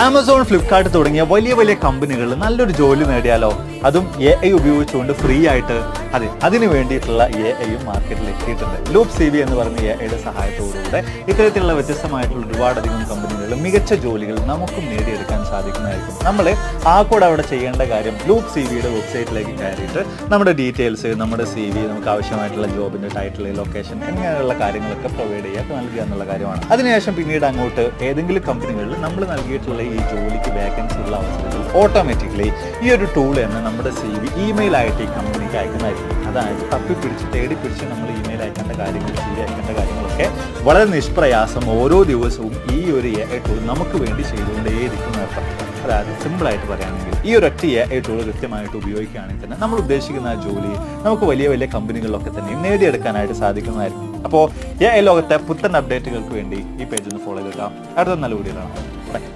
Amazon, Flipkart തുടങ്ങിയ വലിയ വലിയ കമ്പനികളിൽ നല്ലൊരു ജോലി നേടിയാലോ, അതും AI ഉപയോഗിച്ചുകൊണ്ട് ഫ്രീ ആയിട്ട്. അതെ, അതിന് വേണ്ടിയിട്ടുള്ള AIയും മാർക്കറ്റിൽ എത്തിയിട്ടുണ്ട്. ലൂപ്പ് CV എന്ന് പറഞ്ഞ AIയുടെ സഹായത്തോടുകൂടെ ഇത്തരത്തിലുള്ള വ്യത്യസ്തമായിട്ടുള്ള ഒരുപാടധികം കമ്പനികളിൽ മികച്ച ജോലികൾ നമുക്കും നേടിയെടുക്കാൻ സാധിക്കുന്നതായിരിക്കും. നമ്മൾ കൂടെ അവിടെ ചെയ്യേണ്ട കാര്യം ലൂപ്പ് CVയുടെ വെബ്സൈറ്റിലേക്ക് കയറിയിട്ട് നമ്മുടെ ഡീറ്റെയിൽസ്, നമ്മുടെ CV, നമുക്ക് ആവശ്യമായിട്ടുള്ള ജോബിൻ്റെ ടൈറ്റിൽ, ലൊക്കേഷൻ, ഇങ്ങനെയുള്ള കാര്യങ്ങളൊക്കെ പ്രൊവൈഡ് നൽകുക എന്നുള്ള കാര്യമാണ്. അതിനുശേഷം പിന്നീട് അങ്ങോട്ട് ഏതെങ്കിലും കമ്പനികളിൽ നമ്മൾ നൽകിയിട്ടുള്ള ഈ ജോലിക്ക് വേക്കൻസി ഉള്ള അവസരത്തിൽ ഓട്ടോമാറ്റിക്കലി ഈ ഒരു ടൂൾ തന്നെ നമ്മുടെ CV ഇമെയിൽ ആയിട്ട് ഈ കമ്പനിക്ക് അയക്കുന്നതായിരിക്കും. അതായത് തപ്പിപ്പിടിച്ച് തേടിപ്പിടിച്ച് നമ്മൾ ഇമെയിൽ അയക്കേണ്ട കാര്യങ്ങൾ, CV അയക്കേണ്ട കാര്യങ്ങളൊക്കെ വളരെ നിഷ്പ്രയാസം ഓരോ ദിവസവും ഈ ഒരു AI ടൂൾ നമുക്ക് വേണ്ടി ചെയ്തുകൊണ്ടേയിരിക്കുന്നതർത്ഥം. അതായത് സിമ്പിളായിട്ട് പറയുകയാണെങ്കിൽ ഈ ഒരു ഒറ്റ AI ടൂൾ കൃത്യമായിട്ട് ഉപയോഗിക്കുകയാണെങ്കിൽ തന്നെ നമ്മൾ ഉദ്ദേശിക്കുന്ന ആ ജോലി നമുക്ക് വലിയ വലിയ കമ്പനികളിലൊക്കെ തന്നെയും നേടിയെടുക്കാനായിട്ട് സാധിക്കുന്നതായിരിക്കും. അപ്പോൾ AI ലോകത്തെ പുത്തൻ അപ്ഡേറ്റുകൾക്ക് വേണ്ടി ഈ പേജ് ഒന്ന് ഫോളോ ചെയ്തേക്കാം. അടുത്ത നല്ല വീഡിയോയിലാണ്.